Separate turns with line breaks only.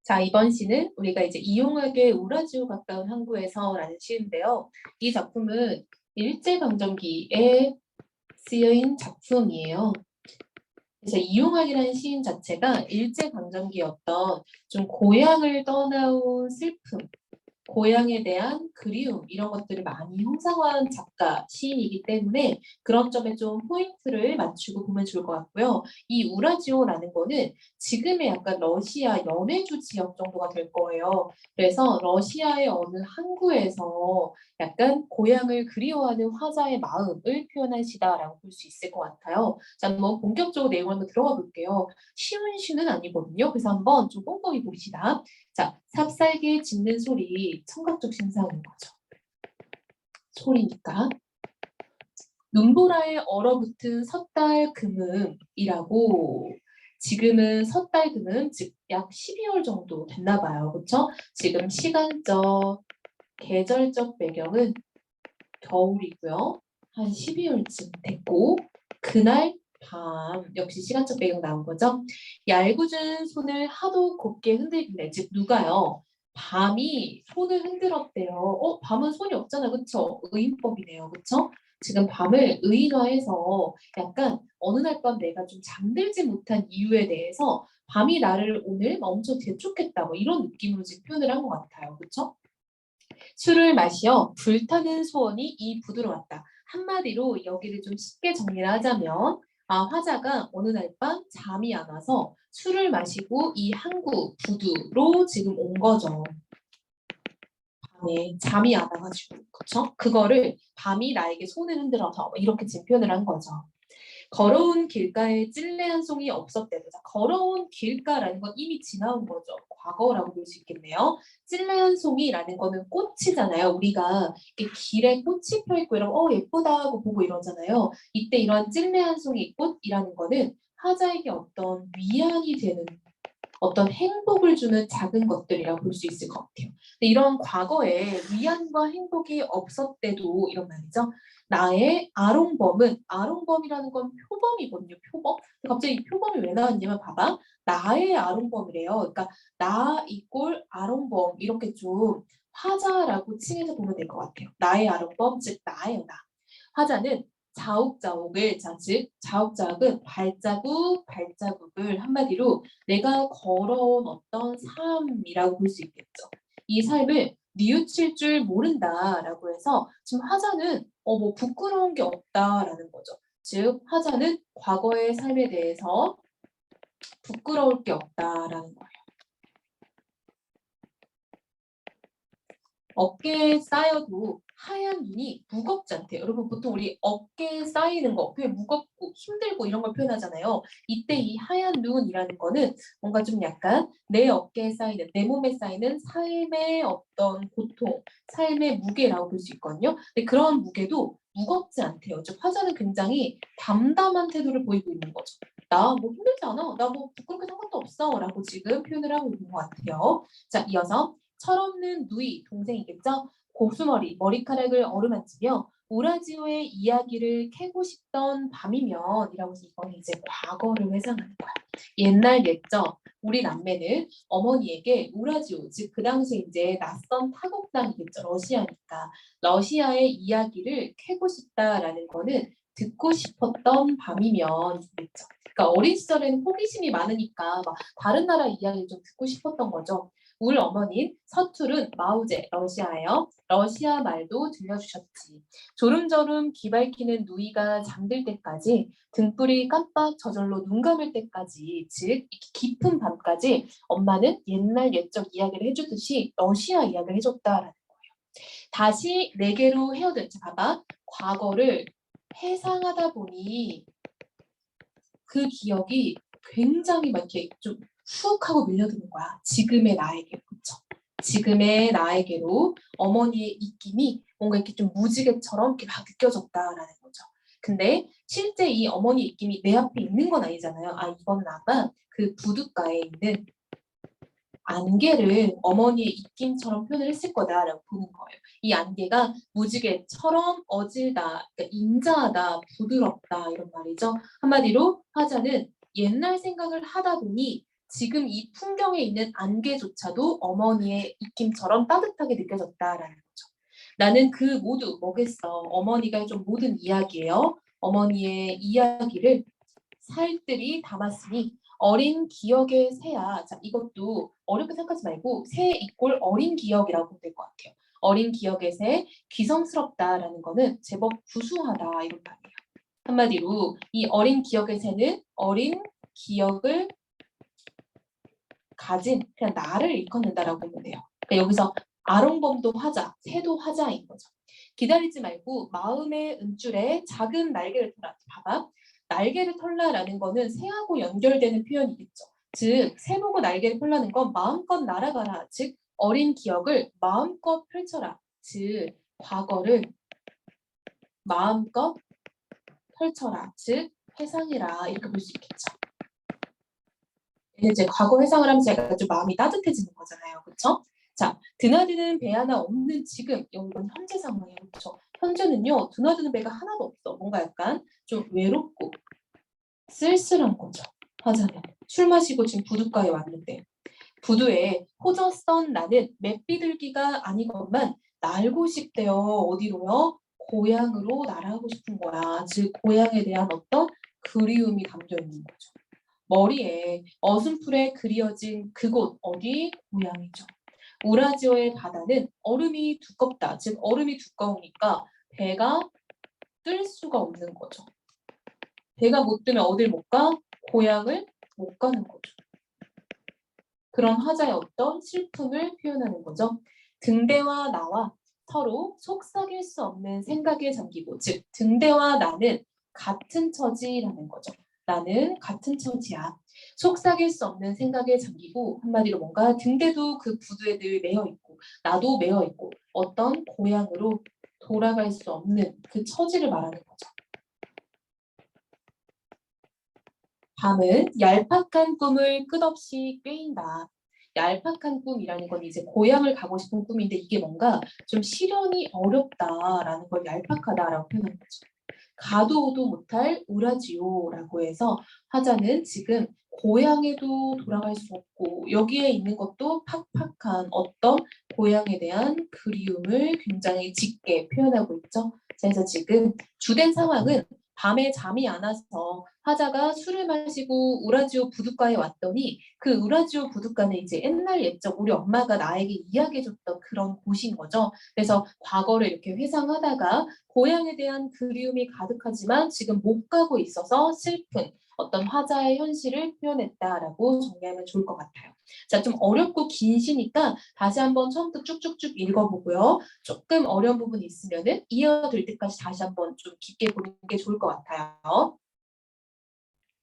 자, 이번 시는 우리가 이제 이용하게 우라지오 가까운 항구에서라는 시인데요. 이 작품은 일제강점기에 쓰여인 작품이에요. 그래서 이용학이라는 시인 자체가 일제강점기 어떤 좀 고향을 떠나온 슬픔, 고향에 대한 그리움 이런 것들을 많이 형상화한 작가, 시인이기 때문에 그런 점에 좀 포인트를 맞추고 보면 좋을 것 같고요. 이 우라지오라는 거는 지금의 약간 러시아 연해주 지역 정도가 될 거예요. 그래서 러시아의 어느 항구에서 약간 고향을 그리워하는 화자의 마음을 표현한 시다라고 볼 수 있을 것 같아요. 자, 한번 본격적으로 내용을 한번 들어가 볼게요. 쉬운 시는 아니거든요. 그래서 한번 좀 꼼꼼히 봅시다. 자, 삽살개 짖는 소리, 청각적 신상인 거죠. 소리니까. 눈보라에 얼어붙은 섣달 금음이라고 지금은 섣달 금음, 즉 약 12월 정도 됐나 봐요. 그렇죠? 지금 시간적, 계절적 배경은 겨울이고요. 한 12월쯤 됐고 그날 밤 역시 시간적 배경 나온 거죠. 얄궂은 손을 하도 곱게 흔들길래 즉 누가요? 밤이 손을 흔들었대요. 밤은 손이 없잖아, 그쵸? 의인법이네요, 그쵸? 지금 밤을 의인화해서 약간 어느 날 밤 내가 좀 잠들지 못한 이유에 대해서 밤이 나를 오늘 엄청 재촉했다 뭐 이런 느낌으로 지금 표현을 한 것 같아요, 그쵸? 술을 마시어 불타는 소원이 이 부두로 왔다. 한마디로 여기를 좀 쉽게 정리를 하자면 화자가 어느 날 밤 잠이 안 와서 술을 마시고 이 항구 부두로 지금 온 거죠. 밤에 잠이 안 와가지고 그쵸? 그거를 밤이 나에게 손을 흔들어서 이렇게 지금 표현을 한 거죠. 걸어온 길가에 찔레 한 송이 없었대도 걸어온 길가라는 건 이미 지나온 거죠. 과거라고 볼 수 있겠네요. 찔레 한 송이라는 거는 꽃이잖아요. 우리가 이렇게 길에 꽃이 펴 있고 이러면 예쁘다 하고 보고 이러잖아요. 이때 이런 찔레 한 송이 꽃이라는 거는 화자에게 어떤 위안이 되는 어떤 행복을 주는 작은 것들이라고 볼 수 있을 것 같아요. 근데 이런 과거에 위안과 행복이 없었대도 이런 말이죠. 나의 아롱범이라는 건 표범이거든요. 표범. 갑자기 이 표범이 왜 나왔냐면 봐봐. 나의 아롱범이래요. 그러니까 나 이꼴 아롱범 이렇게 좀 화자라고 칭해서 보면 될 것 같아요. 나의 아롱범 즉 나예요 나. 화자는 자욱자욱을 즉 자욱자욱은 발자국을 한마디로 내가 걸어온 어떤 삶이라고 볼 수 있겠죠. 이 삶을 뉘우칠 줄 모른다라고 해서 지금 화자는 뭐 부끄러운 게 없다라는 거죠. 즉 화자는 과거의 삶에 대해서 부끄러울 게 없다라는 거예요. 어깨에 쌓여도 하얀 눈이 무겁지 않대요. 여러분 보통 우리 어깨에 쌓이는 거 되게 무겁고 힘들고 이런 걸 표현하잖아요. 이때 이 하얀 눈이라는 거는 뭔가 좀 약간 내 어깨에 쌓이는 내 몸에 쌓이는 삶의 어떤 고통, 삶의 무게라고 볼 수 있거든요. 근데 그런 무게도 무겁지 않대요. 즉 화자는 굉장히 담담한 태도를 보이고 있는 거죠. 나 뭐 힘들지 않아. 나 뭐 부끄럽게 산 것도 없어. 라고 지금 표현을 하고 있는 것 같아요. 자, 이어서 철없는 누이, 동생이겠죠? 고수머리, 머리카락을 어루만지며 우라지오의 이야기를 캐고 싶던 밤이면 이라고 해서 이거는 이제 과거를 회상하는 거야. 옛날 옛적 우리 남매는 어머니에게 우라지오, 즉 그 당시에 이제 낯선 타국 땅이겠죠. 러시아니까. 러시아의 이야기를 캐고 싶다라는 거는 듣고 싶었던 밤이면 그랬죠. 그러니까 어린 시절에는 호기심이 많으니까 막 다른 나라 이야기를 좀 듣고 싶었던 거죠. 울 어머니 서투른 마우제 러시아예요. 러시아 말도 들려주셨지. 조름조름 기발키는 누이가 잠들 때까지 등불이 깜빡 저절로 눈 감을 때까지 즉 깊은 밤까지 엄마는 옛날 옛적 이야기를 해주듯이 러시아 이야기를 해줬다라는 거예요. 다시 내게로 헤어졌지. 봐봐. 과거를 회상하다 보니 그 기억이 굉장히 막 이렇게 좀 훅 하고 밀려드는 거야. 지금의 나에게. 그쵸? 지금의 나에게로 어머니의 입김이 뭔가 이렇게 좀 무지개처럼 이렇게 막 느껴졌다라는 거죠. 근데 실제 이 어머니 입김이 내 앞에 있는 건 아니잖아요. 이거는 아마 그 부둣가에 있는 안개를 어머니의 입김처럼 표현을 했을 거다라고 보는 거예요. 이 안개가 무지개처럼 어질다, 그러니까 인자하다, 부드럽다 이런 말이죠. 한마디로 화자는 옛날 생각을 하다 보니 지금 이 풍경에 있는 안개조차도 어머니의 입김처럼 따뜻하게 느껴졌다라는 거죠. 나는 그 모두 뭐겠어. 어머니가 해준 모든 이야기예요. 어머니의 이야기를 살뜰히 담았으니 어린 기억의 새야. 자, 이것도 어렵게 생각하지 말고 새 이꼴 어린 기억이라고 보면 될 것 같아요. 어린 기억의 새, 귀성스럽다라는 거는 제법 구수하다 이런 말이에요. 한마디로 이 어린 기억의 새는 어린 기억을 가진 그냥 나를 일컫는다라고 보면 돼요. 그러니까 여기서 아롱범도 화자, 새도 화자인 거죠. 기다리지 말고 마음의 은줄에 작은 날개를 털라. 봐봐. 날개를 털라라는 거는 새하고 연결되는 표현이겠죠. 즉, 새 보고 날개를 털라는 건 마음껏 날아가라. 즉, 어린 기억을 마음껏 펼쳐라. 즉, 과거를 마음껏 펼쳐라. 즉, 회상해라. 이렇게 볼 수 있겠죠. 이제 과거 회상을 하면서 약간 좀 마음이 따뜻해지는 거잖아요. 그렇죠? 자, 드나드는 배 하나 없는 지금, 이건 현재 상황이에요. 그렇죠? 현재는요, 드나드는 배가 하나도 없어. 뭔가 약간 좀 외롭고 쓸쓸한 거죠. 화자는. 술 마시고 지금 부둣가에 왔는데 부두에 호저 썬 나는 맷비둘기가 아니건만 날고 싶대요. 어디로요? 고향으로 날아가고 싶은 거야. 즉 고향에 대한 어떤 그리움이 담겨 있는 거죠. 머리에 어순풀에 그리어진 그곳 어디? 고향이죠. 우라지오의 바다는 얼음이 두껍다. 즉 얼음이 두꺼우니까 배가 뜰 수가 없는 거죠. 배가 못 뜨면 어딜 못 가? 고향을 못 가는 거죠. 그런 화자의 어떤 슬픔을 표현하는 거죠. 등대와 나와 서로 속삭일 수 없는 생각에 잠기고, 즉 등대와 나는 같은 처지라는 거죠. 나는 같은 처지야. 속삭일 수 없는 생각에 잠기고, 한마디로 뭔가 등대도 그 부두에 늘 매여 있고 나도 매여 있고 어떤 고향으로 돌아갈 수 없는 그 처지를 말하는 거죠. 밤은 얄팍한 꿈을 끝없이 꿰인다. 얄팍한 꿈이라는 건 이제 고향을 가고 싶은 꿈인데 이게 뭔가 좀 실현이 어렵다라는 걸 얄팍하다라고 표현하는 거죠. 가도 오도 못할 우라지요라고 해서 화자는 지금 고향에도 돌아갈 수 없고 여기에 있는 것도 팍팍한 어떤 고향에 대한 그리움을 굉장히 짙게 표현하고 있죠. 그래서 지금 주된 상황은 밤에 잠이 안 와서 화자가 술을 마시고 우라지오 부둣가에 왔더니 그 우라지오 부둣가는 이제 옛날 옛적 우리 엄마가 나에게 이야기해줬던 그런 곳인 거죠. 그래서 과거를 이렇게 회상하다가 고향에 대한 그리움이 가득하지만 지금 못 가고 있어서 슬픈 어떤 화자의 현실을 표현했다라고 정리하면 좋을 것 같아요. 자, 좀 어렵고 긴 시니까 다시 한번 처음부터 쭉쭉쭉 읽어보고요. 조금 어려운 부분이 있으면은 이어들 때까지 다시 한번 좀 깊게 보는 게 좋을 것 같아요.